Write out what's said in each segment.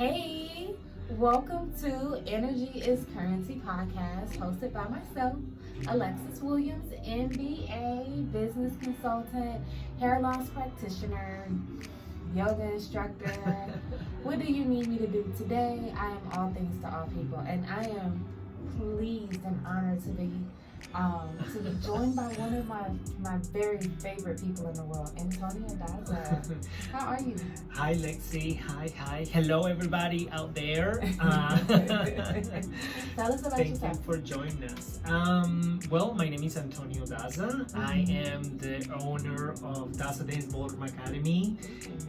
Hey, welcome to Energy is Currency podcast, hosted by myself, Alexis Williams, MBA, business consultant, hair loss practitioner, yoga instructor. What do you need me to do today? I am all things to all people, and I am pleased and honored to be joined by one of my very favorite people in the world, Antonio Daza. How are you? Hi Lexi, hi. Hello everybody out there. Tell us about Thank yourself. you for joining us. Well, my name is Antonio Daza. I am the owner of Daza Dance Ballroom Academy.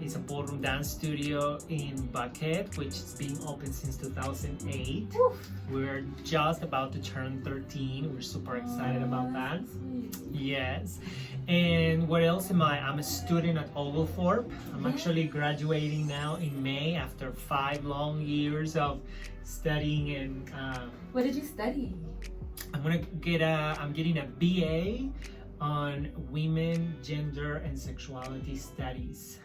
It's a ballroom dance studio in Buckhead, which has been open since 2008. Oof. We're just about to turn 13. We're super excited about that. Yes. And what else am I? I'm a student at Oglethorpe. I'm actually graduating now in May after 5 long years of studying. And What did you study? I'm getting a BA on women, gender, and sexuality studies.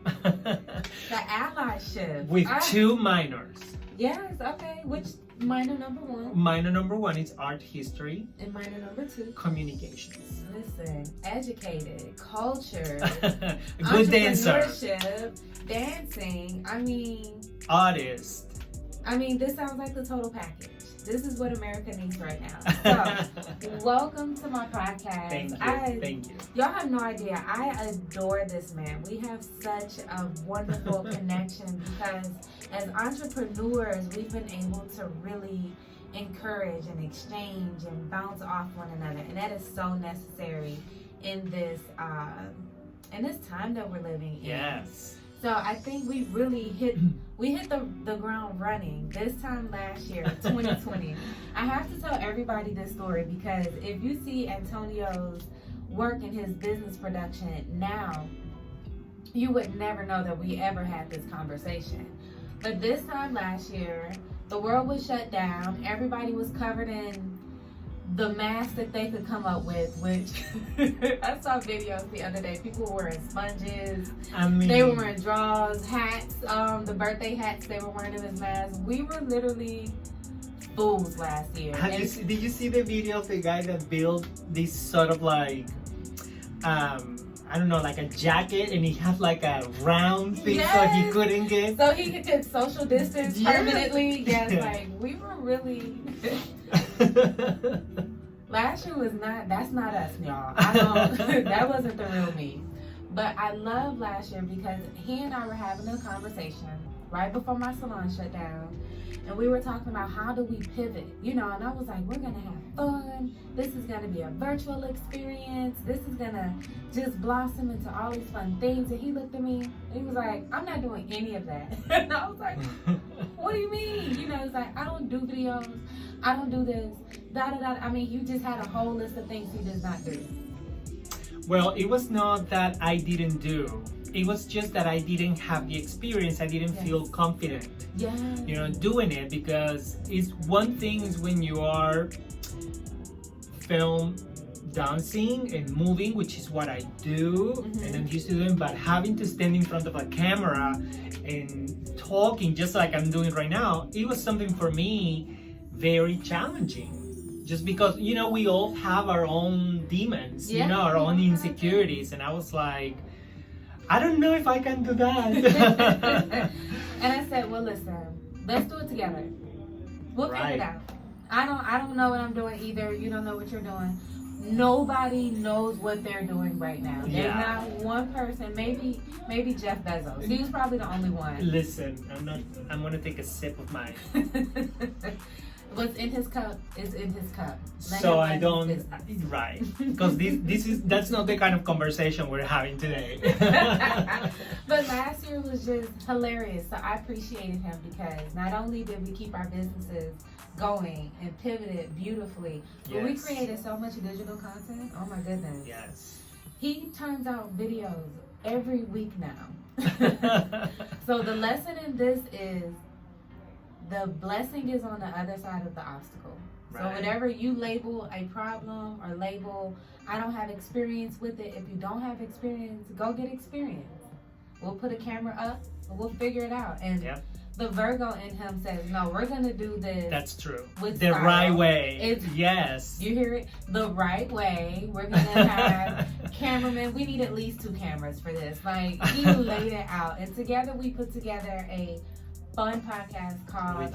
The allyship. With Ah, 2 minors. Yes, okay. Which minor number 1 Minor number 1 is art history, and minor number 2? communications. Listen, educated, culture, Good dancer, entrepreneurship, dancing. I mean, artist. this sounds like the total package. This is what America needs right now. So, welcome to my podcast. Thank you. Y'all have no idea. I adore this man. We have such a wonderful connection because as entrepreneurs, we've been able to really encourage and exchange and bounce off one another. And that is so necessary in this time that we're living in. Yes. So I think we really hit the ground running this time last year, 2020. I have to tell everybody this story because if you see Antonio's work in his business production now, you would never know that we ever had this conversation. But this time last year, the world was shut down. Everybody was covered in the mask that they could come up with, which I saw videos the other day. People were wearing sponges. They were wearing drawers, hats, the birthday hats they were wearing in his mask. We were literally fools last year. Did you see the video of the guy that built this sort of like, I don't know, like a jacket, and he had like a round thing so he couldn't get. So he could social distance permanently. Yes, like we were really. Last year was that's not us, y'all. That wasn't the real me. But I love last year because he and I were having a conversation right before my salon shut down. And we were talking about how do we pivot, and I was like, we're going to have fun. This is going to be a virtual experience. This is going to just blossom into all these fun things. And he looked at me and he was like, I'm not doing any of that. And I was like, what do you mean? He's like, I don't do videos. I don't do this. You just had a whole list of things he does not do. Well, it was not that I didn't do. It was just that I didn't have the experience. I didn't feel confident, doing it, because it's one thing is when you are film dancing and moving, which is what I do, and I'm used to doing, but having to stand in front of a camera and talking just like I'm doing right now, it was something for me very challenging. Just because, we all have our own demons, our own insecurities, and I was like, I don't know if I can do that. And I said, well, listen, let's do it together. We'll figure it out. I don't know what I'm doing either. You don't know what you're doing. Nobody knows what they're doing right now. There's not one person, maybe Jeff Bezos. He was probably the only one. Listen, I'm gonna take a sip of mine. What's in his cup is in his cup. So I don't, right? Because that's not the kind of conversation we're having today. But last year was just hilarious. So I appreciated him because not only did we keep our businesses going and pivoted beautifully, but we created so much digital content. Oh my goodness. Yes. He turns out videos every week now. So the lesson in this is the blessing is on the other side of the obstacle. Right. So whatever you label a problem or label, I don't have experience with it. If you don't have experience, go get experience. We'll put a camera up and we'll figure it out. And the Virgo in him says, no, we're gonna do this. That's true. With the style. right way. Yes. You hear it? The right way. We're gonna have cameramen. We need at least 2 cameras for this. Like, he laid it out. And together we put together a fun podcast called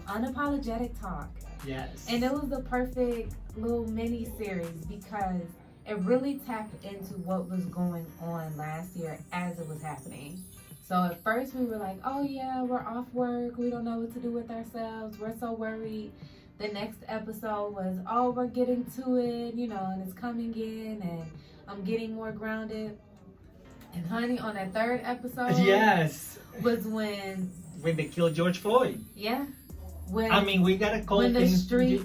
Unapologetic Talk. Yes. And it was the perfect little mini series because it really tapped into what was going on last year as it was happening. So at first we were like, oh yeah, we're off work. We don't know what to do with ourselves. We're so worried. The next episode was, oh, we're getting to it, you know, and it's coming in and I'm getting more grounded. And honey, on that 3rd episode, yes, was when they killed George Floyd. Yeah. When, I mean, we gotta call when the things, streets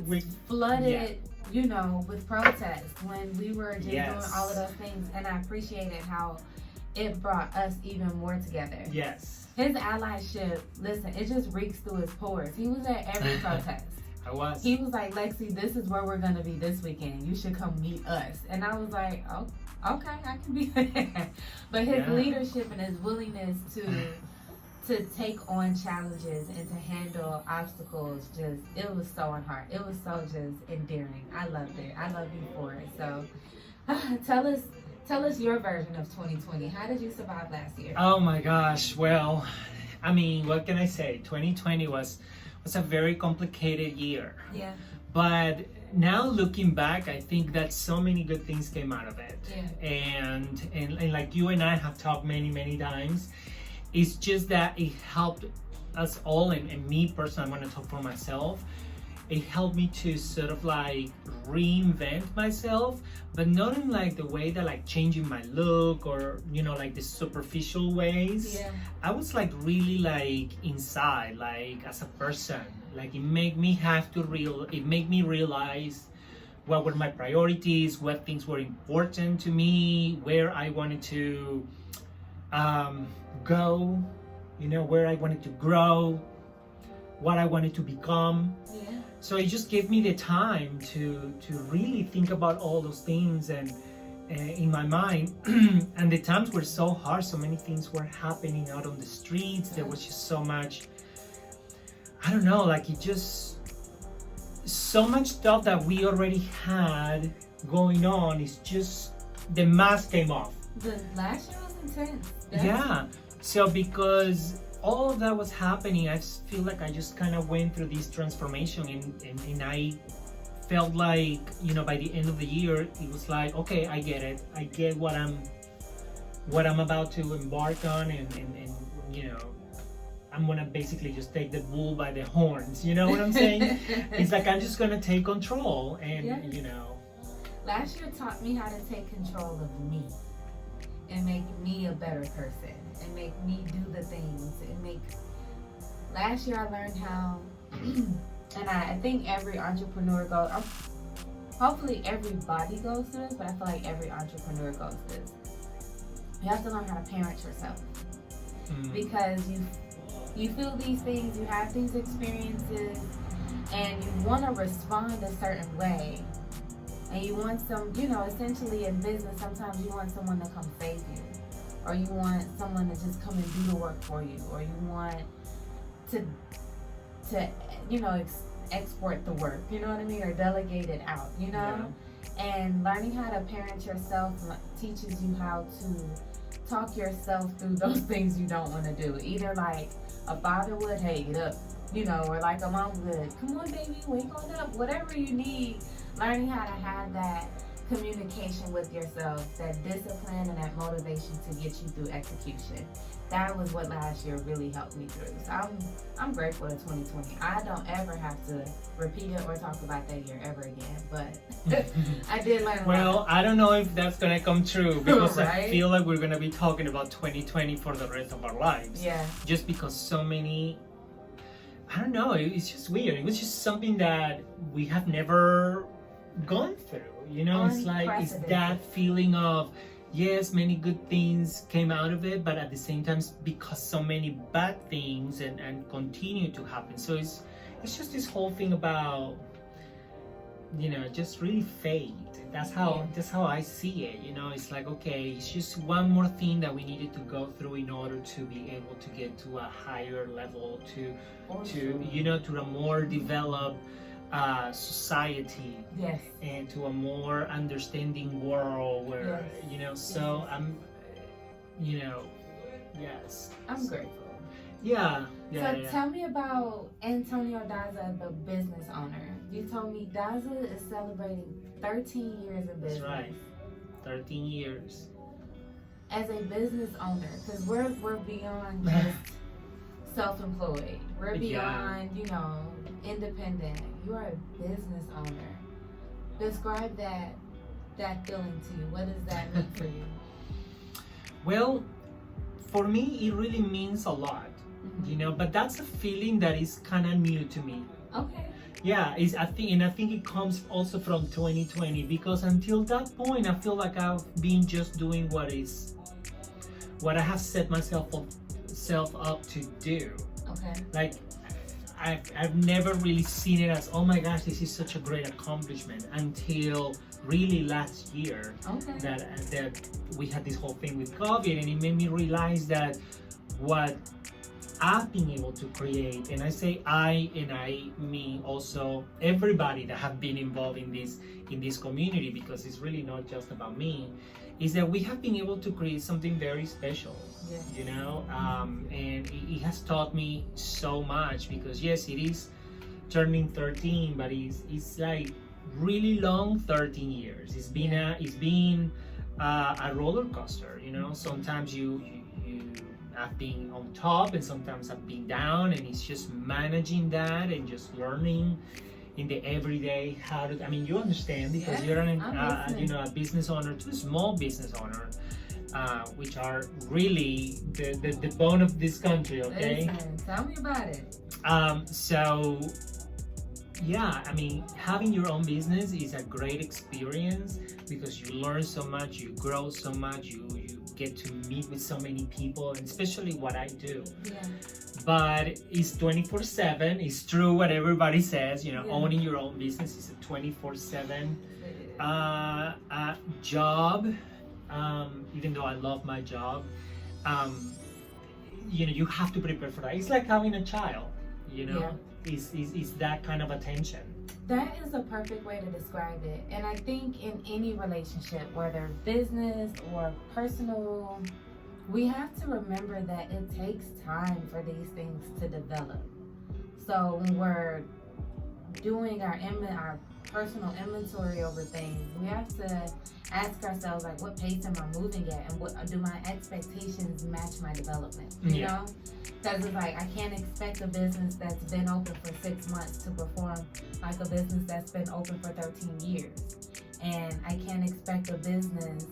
flooded, you know, with protests, when we were just doing all of those things, and I appreciated how it brought us even more together. Yes. His allyship, listen, it just reeks through his pores. He was at every protest. I was. He was like, Lexi, this is where we're gonna be this weekend. You should come meet us. And I was like, oh, okay, I can be there. But his leadership and his willingness to take on challenges and to handle obstacles, just, it was so on heart. It was so just endearing. I loved it. I love you for it. So tell us your version of 2020. How did you survive last year? Oh my gosh. Well, I mean, what can I say? 2020 was a very complicated year. Yeah. But now looking back, I think that so many good things came out of it. Yeah. And like you and I have talked many times, it's just that it helped us all, and me personally, I'm going to talk for myself, it helped me to sort of like reinvent myself, but not in like the way that like changing my look or, you know, like the superficial ways. Yeah. I was like really like inside, like as a person, like it made me realize what were my priorities, what things were important to me, where I wanted to go, you know, where I wanted to grow, what I wanted to become. Yeah. So it just gave me the time to really think about all those things and in my mind. And the times were so hard. So many things were happening out on the streets. There was just so much, I don't know, like it just, so much stuff that we already had going on. It's just, the mask came off. The last year was intense. Yeah. So because all of that was happening, I feel like I just kind of went through this transformation, and I felt like, you know, by the end of the year, it was like, okay, I get it. I get what I'm about to embark on, and you know, I'm gonna basically just take the bull by the horns. You know what I'm saying? It's like I'm just gonna take control, and you know. Last year taught me how to take control of me and make me a better person and make me do the things and make. Last year I learned how, and I think every entrepreneur goes. Hopefully everybody goes through this, but I feel like every entrepreneur goes through this. You have to learn how to parent yourself, because you feel these things, you have these experiences, and you want to respond a certain way. And you want some, you know, essentially in business, sometimes you want someone to come save you. Or you want someone to just come and do the work for you. Or you want to you know, export the work, you know what I mean? Or delegate it out, you know? Yeah. And learning how to parent yourself teaches you how to talk yourself through those things you don't want to do. Either like a father would, hey, get up, you know, or like a mom would, come on baby, wake on up, whatever you need. Learning how to have that communication with yourself, that discipline and that motivation to get you through execution. That was what last year really helped me through. So I'm grateful to 2020. I don't ever have to repeat it or talk about that year ever again, but I did learn a lot. Well, I don't know if that's gonna come true, because Right? I feel like we're gonna be talking about 2020 for the rest of our lives. Yeah. Just because so many, I don't know, it's just weird. It was just something that we have never gone through, you know. It's like, it's that feeling of, yes, many good things came out of it, but at the same time, because so many bad things and continue to happen. So it's just this whole thing about just really fade. That's how I see it. It's like, okay, it's just one more thing that we needed to go through in order to be able to get to a higher level, to a more developed society, yes, and to a more understanding world where so I'm yes, I'm grateful. Yeah. So tell me about Antonio Daza, the business owner. You told me Daza is celebrating 13 years of business. That's right. 13 years. As a business owner, because we're beyond just self-employed. We're beyond, independent. You are a business owner. Describe that feeling to you. What does that mean for you? Well, for me, it really means a lot. But that's a feeling that is kind of new to me. Okay. Yeah, I think it comes also from 2020, because until that point, I feel like I've been just doing what I have set myself up to do. Okay. Like, I've never really seen it as, oh my gosh, this is such a great accomplishment, until really last year. Okay. That we had this whole thing with COVID, and it made me realize that what I've been able to create, and I say I mean also everybody that have been involved in this community, because it's really not just about me, is that we have been able to create something very special. Yes. And it has taught me so much, because yes, it is turning 13, but it's like really long 13 years. It's been a roller coaster. Sometimes you I've been on top, and sometimes I've been down, and it's just managing that and just learning in the everyday how to. I mean, you understand, because you're a business owner, too, small business owner, which are really the bone of this country. Okay. Listen, tell me about it. So yeah, I mean, having your own business is a great experience, because you learn so much, you grow so much, you get to meet with so many people, and especially what I do. Yeah. But it's 24/7. It's true what everybody says. Owning your own business is a 24/7 job. Even though I love my job, you have to prepare for that. It's like having a child. Is that kind of attention. That is a perfect way to describe it. And I think in any relationship, whether business or personal, we have to remember that it takes time for these things to develop. So when we're doing our personal inventory over things, we have to ask ourselves, like, what pace am I moving at, and what do my expectations match my development? You know? Because it's like, I can't expect a business that's been open for 6 months to perform like a business that's been open for 13 years. And I can't expect a business,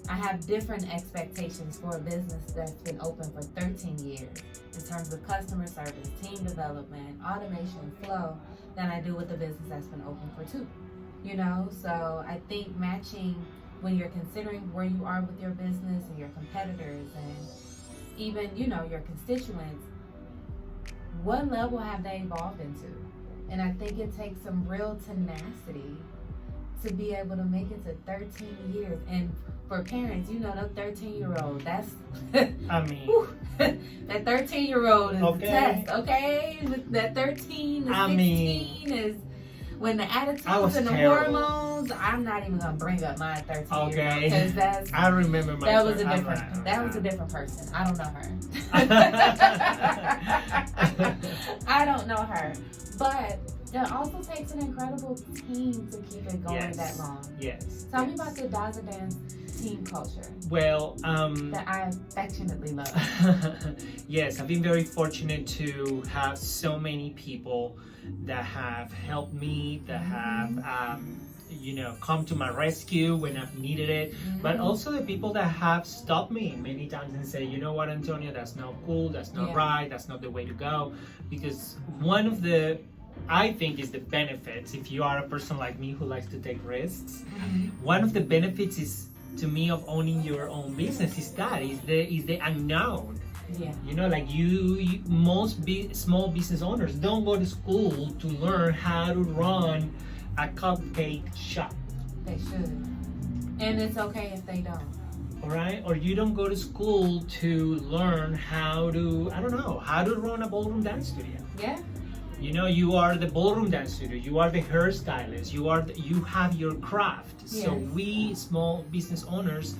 I have different expectations for a business that's been open for 13 years in terms of customer service, team development, automation, flow, than I do with a business that's been open for 2. So I think matching, when you're considering where you are with your business and your competitors and even, your constituents, what level have they evolved into? And I think it takes some real tenacity to be able to make it to 13 years. And for parents, the 13-year-old, that's, I mean, that 13-year-old is okay. the test, okay? That 13 to 16 is when the attitudes and the hormones. I'm not even gonna bring up my 13-year-old, because I remember my. That was a different person. I don't know her. I don't know her, but it also takes an incredible team to keep it going that long. Yes. Tell me about the Daza Dance team culture. Well, that I affectionately love. Yes, I've been very fortunate to have so many people that have helped me, that have come to my rescue when I've needed it, but also the people that have stopped me many times and say, you know what, Antonio, that's not cool, that's not right, that's not the way to go. Because one of the, I think, is the benefits, if you are a person like me who likes to take risks, one of the benefits is, to me, of owning your own business is the unknown. Yeah. Like most small business owners don't go to school to learn how to run a cupcake shop. They should. And it's okay if they don't. All right? Or you don't go to school to learn how to, I don't know, how to run a ballroom dance studio. Yeah. You know, you are the ballroom dance studio, you are the hairstylist, you have your craft. So Yes. we small business owners,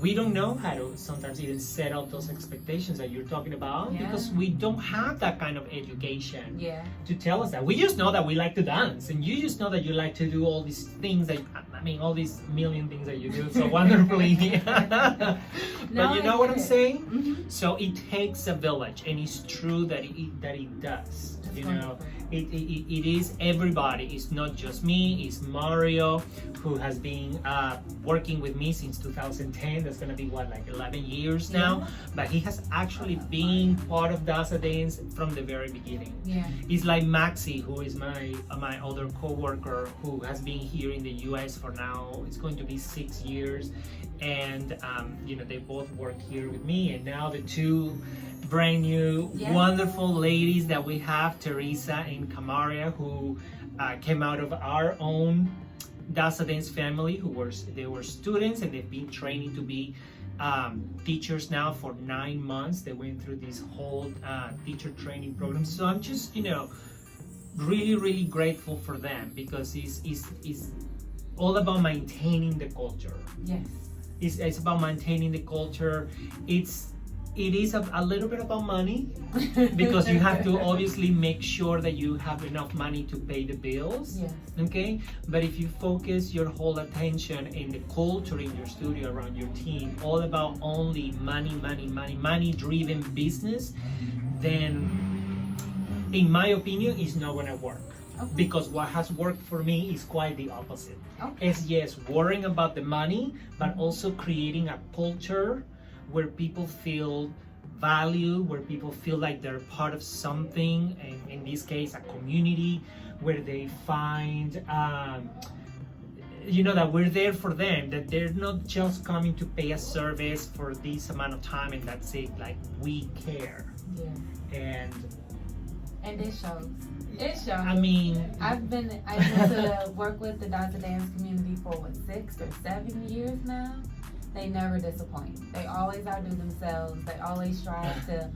we don't know how to sometimes even set up those expectations that you're talking about Yeah. because we don't have that kind of education Yeah. to tell us that. We just know that we like to dance, and you just know that you like to do all these things that, I mean, all these million things that you do so wonderfully. But you know what I'm saying? Mm-hmm. So it takes a village, and it's true that it does. You know, it is everybody. It's not just me. It's Mario, who has been working with me since 2010. That's gonna be what, like 11 years now. Yeah. But he has actually been part of Daza Dance from the very beginning. Yeah. It's like Maxi, who is my other co-worker, who has been here in the U.S. for now. It's going to be 6 years, and you know, they both work here with me. And now the two brand new, Yeah. wonderful ladies that we have, Teresa and Kamaria, who came out of our own Daza Dance family, they were students, and they've been training to be teachers now for 9 months. They went through this whole teacher training program. So I'm just, you know, really grateful for them, because it's all about maintaining the culture. Yes. It's about maintaining the culture. It is a little bit about money, because you have to obviously make sure that you have enough money to pay the bills. Yes. Okay, but if you focus your whole attention in the culture in your studio around your team, all about only money driven business, then in my opinion it's not gonna work. Okay. Because what has worked for me is quite the opposite. Okay. It's yes, worrying about the money, but also creating a culture where people feel value, where people feel like they're part of something, and in this case a community, where they find you know, that we're there for them, that they're not just coming to pay a service for this amount of time and that's it. Like, we care. Yeah. And it shows. It shows. I mean, I've been to work with the Daza Dance community for 6 or 7 years now. They never disappoint. They always outdo themselves. They always strive to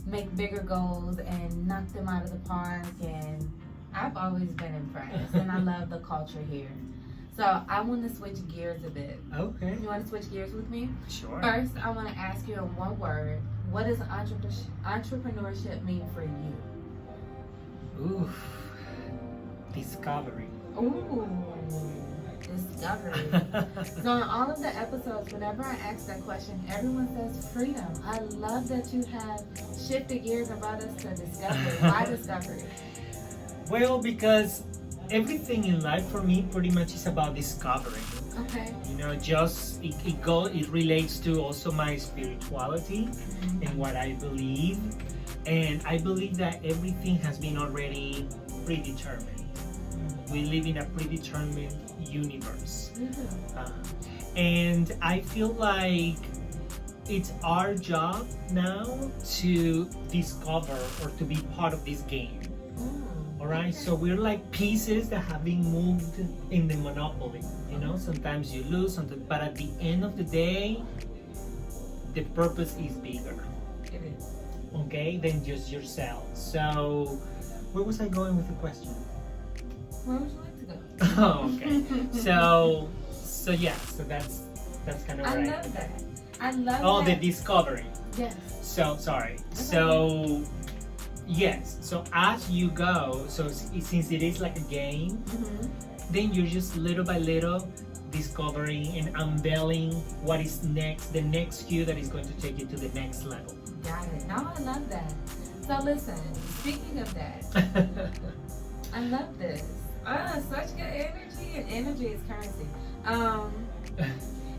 make bigger goals and knock them out of the park. And I've always been impressed. And I love the culture here. So I want to switch gears a bit. okay, You want to switch gears with me? sure. First, I want to ask you in one word, what does entrepreneurship mean for you? Oof. Discovery. Ooh, discovery. So in all of the episodes, whenever I ask that question, everyone says freedom. I love that you have shifted gears and brought us to discovery. Why discovery? Well, because everything in life for me pretty much is about discovering. Okay. You know, just it relates to also my spirituality and what I believe. And I believe that everything has been already predetermined. We live in a predetermined universe. And I feel like it's our job now to discover or to be part of this game. All right, so we're like pieces that have been moved in the Monopoly. You know, sometimes you lose, sometimes, but at the end of the day, the purpose is bigger. It is. Okay, than just yourself. So, where was I going with the question? Where would you like to go? Oh, okay. So yeah, so that's kind of I right. love that. I love Oh, the that. discovery. Yes. So sorry. So yes. So as you go, so since it is like a game, then you're just little by little discovering and unveiling what is next, the next cue that is going to take you to the next level. Got it. No, I love that. So listen, speaking of that, I love this. Such good energy, and energy is currency.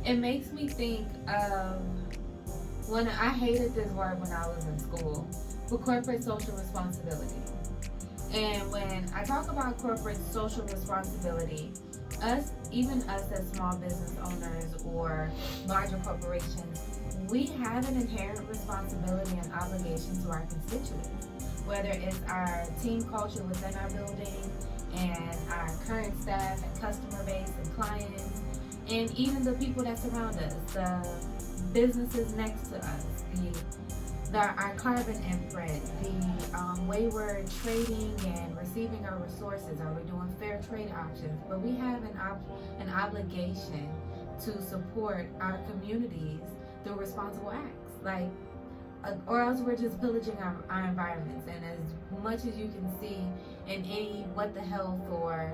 It makes me think of when I hated this word when I was in school, but corporate social responsibility. And when I talk about corporate social responsibility, even us as small business owners or larger corporations, we have an inherent responsibility and obligation to our constituents, whether it's our team culture within our building and our current staff and even the people that surround us, the businesses next to us, our carbon imprint, the way we're trading and receiving our resources. Are we doing fair trade options? But we have an obligation to support our communities through responsible acts, like, or else we're just pillaging our environments. And as much as you can see in any What the Health or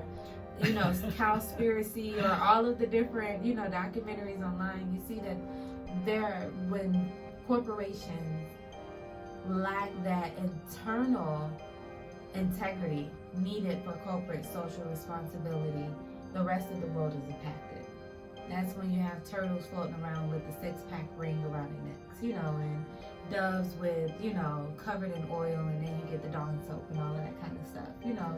Cowspiracy or all of the different documentaries online, you see that when corporations lack that internal integrity needed for corporate social responsibility, the rest of the world is impacted. That's when you have turtles floating around with the 6-pack ring around their necks, and doves with, covered in oil, and then you get the Dawn soap and all of that kind of stuff,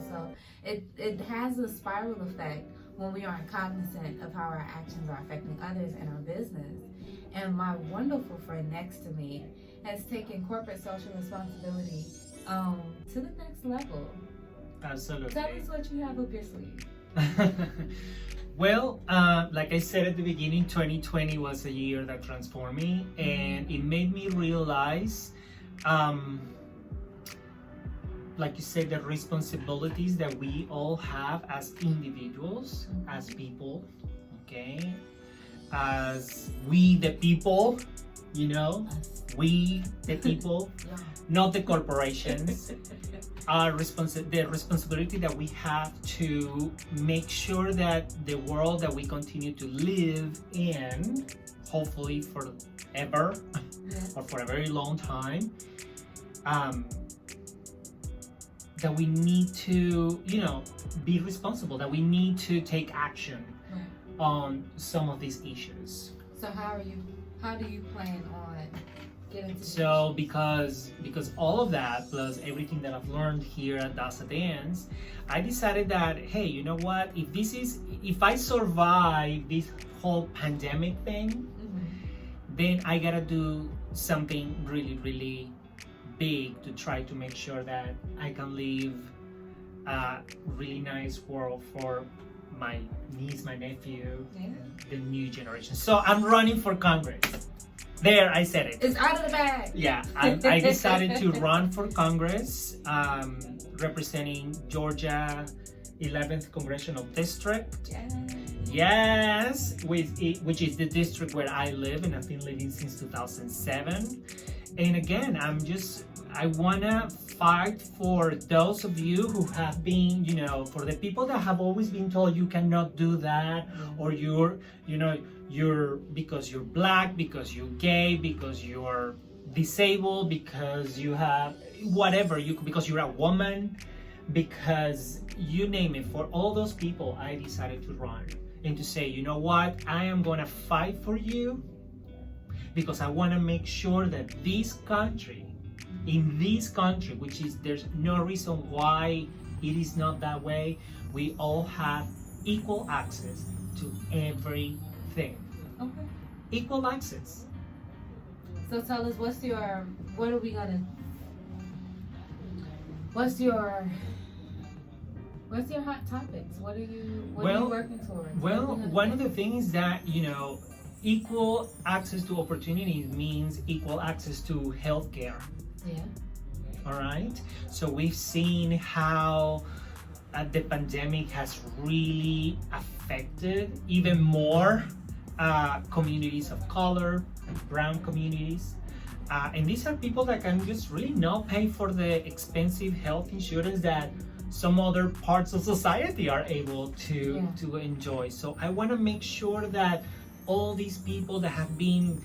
So it has a spiral effect when we aren't cognizant of how our actions are affecting others and our business. And my wonderful friend next to me has taken corporate social responsibility to the next level. Absolutely. Tell us what you have up your sleeve. Well, like I said at the beginning, 2020 was a year that transformed me, and it made me realize, like you said, the responsibilities that we all have as individuals, as people, okay? As we the people, we the people, not the corporations. The responsibility that we have to make sure that the world that we continue to live in, hopefully forever, or for a very long time, that we need to, be responsible, that we need to take action on some of these issues. So how do you plan on getting to So because all of that, plus everything that I've learned here at Daza Dance, I decided that, hey, you know what, if I survive this whole pandemic thing, then I gotta do something really, really big to try to make sure that I can live a really nice world for my niece, my nephew, the new generation. So I'm running for Congress. There, I said it. It's out of the bag. Yeah, I decided to run for Congress, representing Georgia 11th Congressional District. Yes, which is the district where I live, and I've been living since 2007. And again, I wanna fight for those of you who have been, for the people that have always been told you cannot do that, or you're because you're black, because you're gay, because you're disabled, because you have whatever, because you're a woman, because you name it. For all those people, I decided to run and to say, you know what, I am gonna fight for you, because I want to make sure that in this country, which is, there's no reason why it is not that way, we all have equal access to everything. Okay. Equal access. So tell us, what's your hot topics? What are you working towards? Well, one of the things that, equal access to opportunities means equal access to healthcare. Yeah. All right. So we've seen how the pandemic has really affected even more communities of color, brown communities. And these are people that can just really not pay for the expensive health insurance that some other parts of society are able to enjoy. So I want to make sure that all these people that have been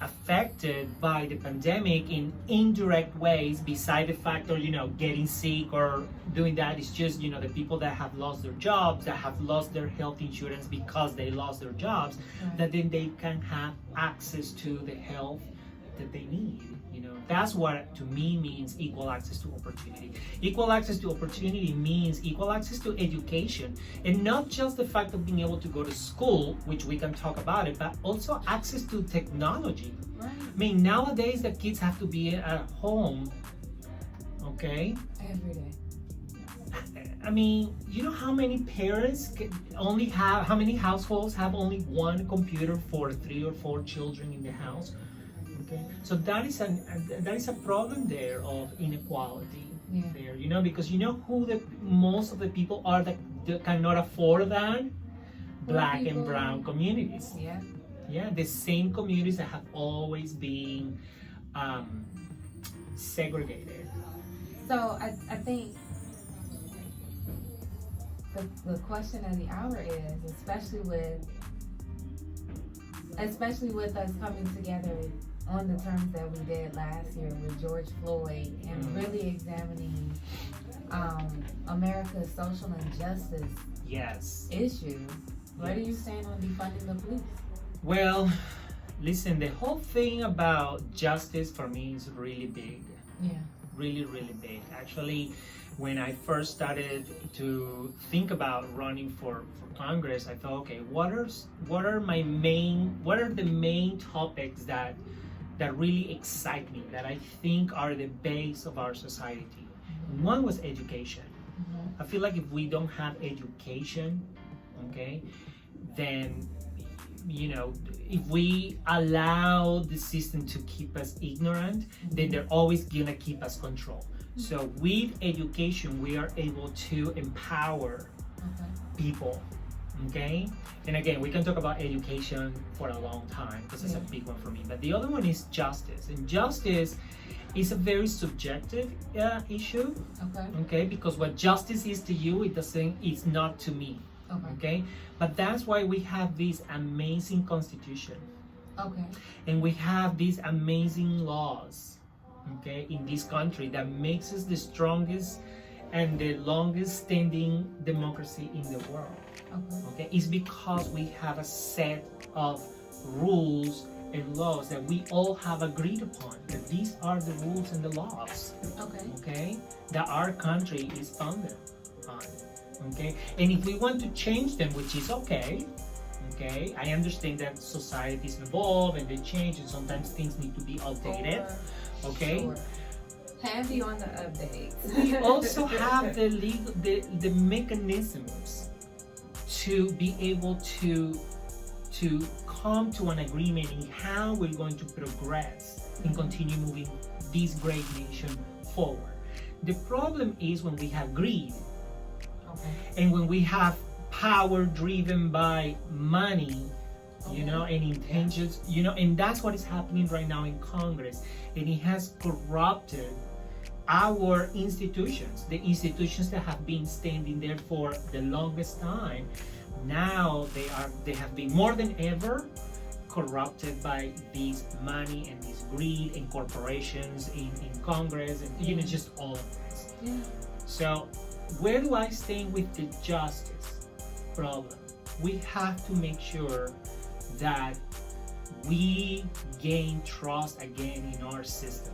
affected by the pandemic in indirect ways, beside the fact of getting sick or doing that, it's just the people that have lost their jobs, that have lost their health insurance because they lost their jobs, that then they can have access to the health that they need. That's what to me means equal access to opportunity. Equal access to opportunity means equal access to education, and not just the fact of being able to go to school, which we can talk about it, but also access to technology. Right. I mean, nowadays the kids have to be at home, okay? Every day. I mean, you know how many parents how many households have only one computer for 3 or 4 children in the house? Okay, so that is a problem there of inequality there, you know, because you know who the most of the people are that cannot afford that? Black and brown communities. Yeah, the same communities that have always been segregated. So I think the question of the hour is, especially with us coming together on the terms that we did last year with George Floyd and really examining America's social injustice issue. What are you saying on defunding the police? Well, listen, the whole thing about justice for me is really big. Yeah. Really, really big. Actually, when I first started to think about running for Congress, I thought, okay, what are the main topics that really excite me, that I think are the base of our society? One was education. I feel like if we don't have education, okay, then, you know, if we allow the system to keep us ignorant, then they're always gonna keep us controlled. So with education, we are able to empower people, okay? And again, we can talk about education for a long time because it's a big one for me. But the other one is justice. And justice is a very subjective issue, okay? Because what justice is to you, it's not to me. Okay, but that's why we have this amazing constitution. And we have these amazing laws, okay, in this country that makes us the strongest and the longest standing democracy in the world. Okay, it's because we have a set of rules and laws that we all have agreed upon, that these are the rules and the laws, okay, that our country is founded on. Okay, and if we want to change them, which is okay, I understand that societies evolve and they change, and sometimes things need to be updated. Okay, heavy on the updates. We also have the mechanisms to be able to come to an agreement in how we're going to progress and continue moving this great nation forward. The problem is when we have greed. And when we have power driven by money, you know, and intentions, you know, and that's what is happening right now in Congress. And it has corrupted our institutions, the institutions that have been standing there for the longest time. Now they have been more than ever corrupted by this money and this greed and corporations in Congress, and you know, just all of this. So where do I stand with the justice problem? We have to make sure that we gain trust again in our system.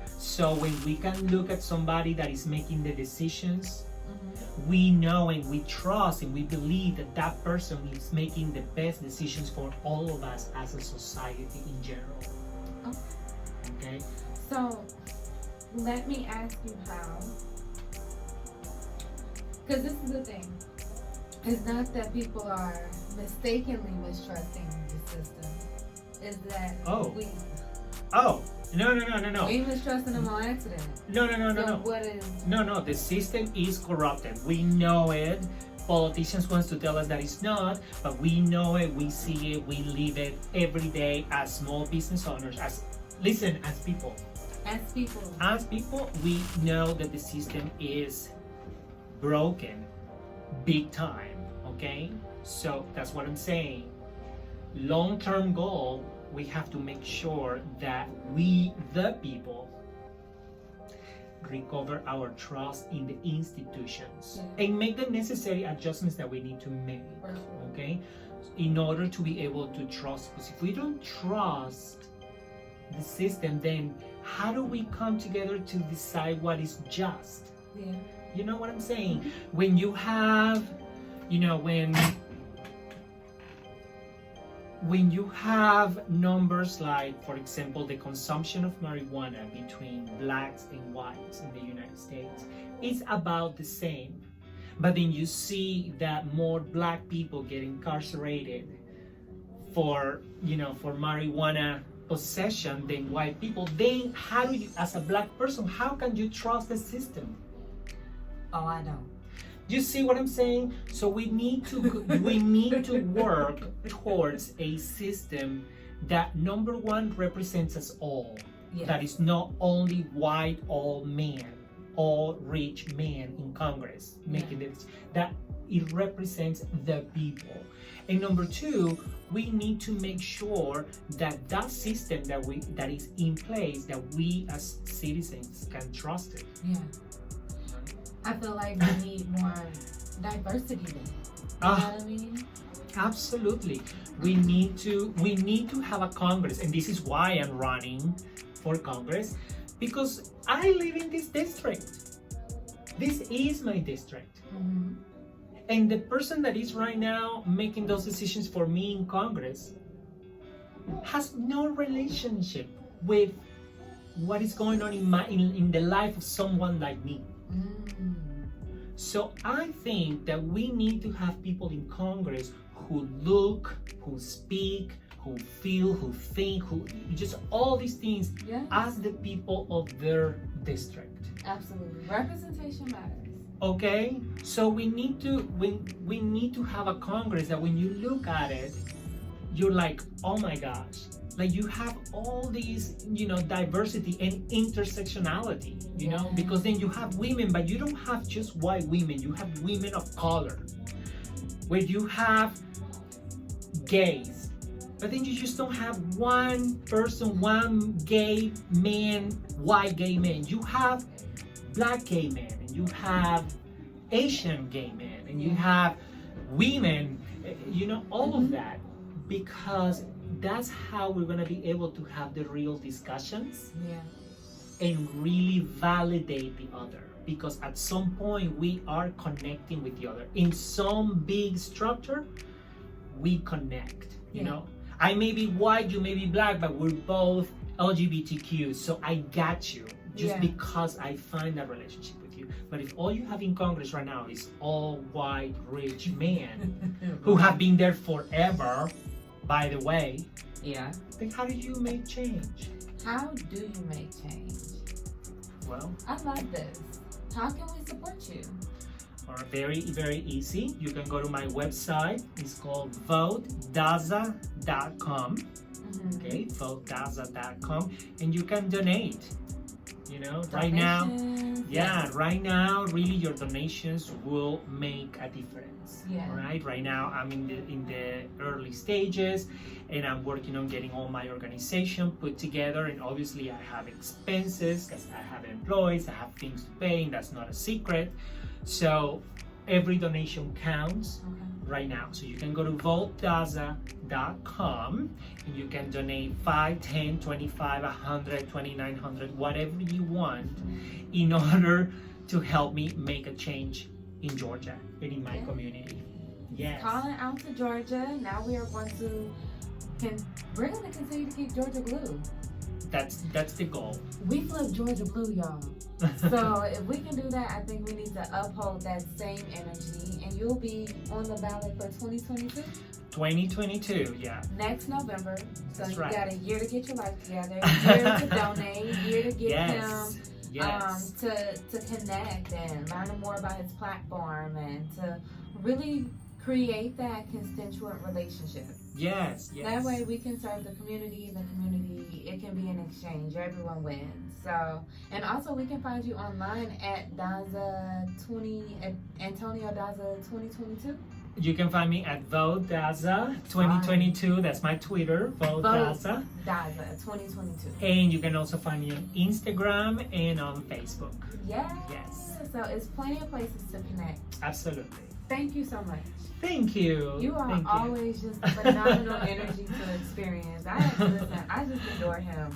So when we can look at somebody that is making the decisions, we know and we trust and we believe that that person is making the best decisions for all of us as a society in general. Okay? So let me ask you how. Because this is the thing. It's not that people are mistakenly mistrusting the system. It's that we mistrusting them on accident. No. What is? No. The system is corrupted. We know it. Politicians want to tell us that it's not, but we know it. We see it. We live it every day as small business owners. As people. As people, we know that the system is broken big time, okay? So that's what I'm saying. Long-term goal, we have to make sure that we, the people, recover our trust in the institutions and make the necessary adjustments that we need to make, okay? In order to be able to trust, because if we don't trust the system, then how do we come together to decide what is just? You know what I'm saying? When you have, when when you have numbers like, for example, the consumption of marijuana between blacks and whites in the United States, it's about the same. But then you see that more black people get incarcerated for marijuana possession than white people. Then how do you, as a black person, how can you trust the system? Oh, I don't. You see what I'm saying? So we need to work towards a system that, number one, represents us all. Yes. That is not only white, all men, all rich men in Congress making this. That it represents the people. And number two, we need to make sure that that system that is in place, that we as citizens can trust it. Yeah. I feel like we need more diversity then. You know what I mean? Absolutely. We need to have a Congress, and this is why I'm running for Congress, because I live in this district. This is my district. Mm-hmm. And the person that is right now making those decisions for me in Congress has no relationship with what is going on in the life of someone like me. Mm. So I think that we need to have people in Congress who look, who speak, who feel, who think, who just all these things as the people of their district. Absolutely. Representation matters. Okay? So we need to have a Congress that when you look at it, you're like, oh my gosh. Like you have all these, diversity and intersectionality, because then you have women, but you don't have just white women, you have women of color, where you have gays, but then you just don't have one person, one gay man, white gay man. You have black gay men, and you have Asian gay men, and you have women, all of that, because that's how we're going to be able to have the real discussions and really validate the other, because at some point we are connecting with the other. In some big structure, we connect, you know. I may be white, you may be black, but we're both LGBTQ, so I got you just because I find that relationship with you. But if all you have in Congress right now is all white, rich men who have been there forever, by the way, then how do you make change? How do you make change? Well, I love this. How can we support you? Or very, very easy. You can go to my website. It's called votedaza.com. Okay, votedaza.com, and you can donate. Right now, right now, really your donations will make a difference. Right now I'm in the early stages, and I'm working on getting all my organization put together, and obviously I have expenses because I have employees, I have things to pay, and that's not a secret. So every donation counts right now. So you can go to votedaza.com and you can donate 5, 10, 25, 100, 2,900, whatever you want, in order to help me make a change in Georgia and in my community. Yes. Calling out to Georgia. Now we are going to we're going to continue to keep Georgia blue. That's the goal. We flip Georgia blue, y'all. So if we can do that, I think we need to uphold that same energy, and you'll be on the ballot for 2022. 2022, next November. So That's you right. got a year to get your life together, a year to donate, a year to get him to connect and learn more about his platform, and to really create that constituent relationship. Yes. That way we can serve the community, it can be an exchange, everyone wins. So, and also we can find you online at Antonio Daza 2022. You can find me at Vote Daza 2022. That's my Twitter, Vote Daza 2022. And you can also find me on Instagram and on Facebook. Yes. So it's plenty of places to connect. Absolutely. Thank you so much. Thank you. You are always just a phenomenal energy to experience. I just adore him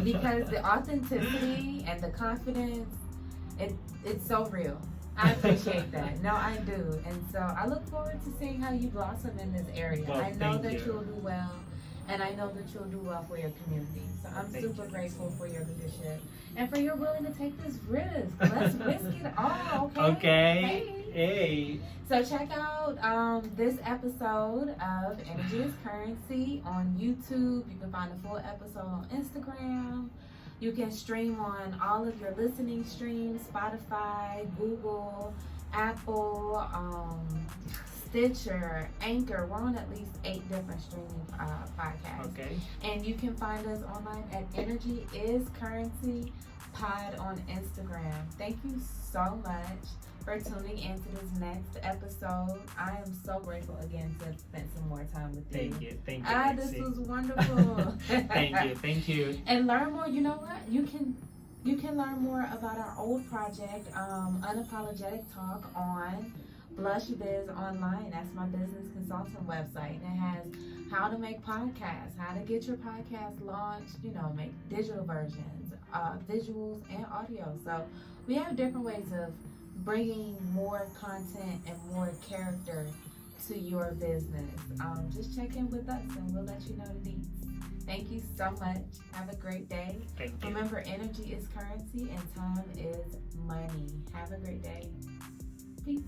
because the authenticity and the confidence, it's so real. I appreciate that. No, I do. And so I look forward to seeing how you blossom in this area. Well, I know that you'll do well. And I know that you'll do well for your community. So I'm Thank super you. grateful for your leadership and for your willing to take this risk. Let's risk it all, okay? Okay. Hey. So check out this episode of Energy is Currency on YouTube. You can find the full episode on Instagram. You can stream on all of your listening streams, Spotify, Google, Apple, Stitcher, Anchor. We're on at least 8 different streaming podcasts. Okay. And you can find us online at Energy is Currency Pod on Instagram. Thank you so much for tuning into this next episode. I am so grateful again to have spent some more time with you. Thank you. This Lexi. was wonderful. Thank you. And learn more. You know what? You can learn more about our old project, Unapologetic Talk, on Blush Biz Online. That's my business consultant website. And it has how to make podcasts, how to get your podcast launched, make digital versions, visuals, and audio. So we have different ways of bringing more content and more character to your business. Just check in with us and we'll let you know the deets. Thank you so much. Have a great day. Thank you. Remember, energy is currency and time is money. Have a great day. Peace.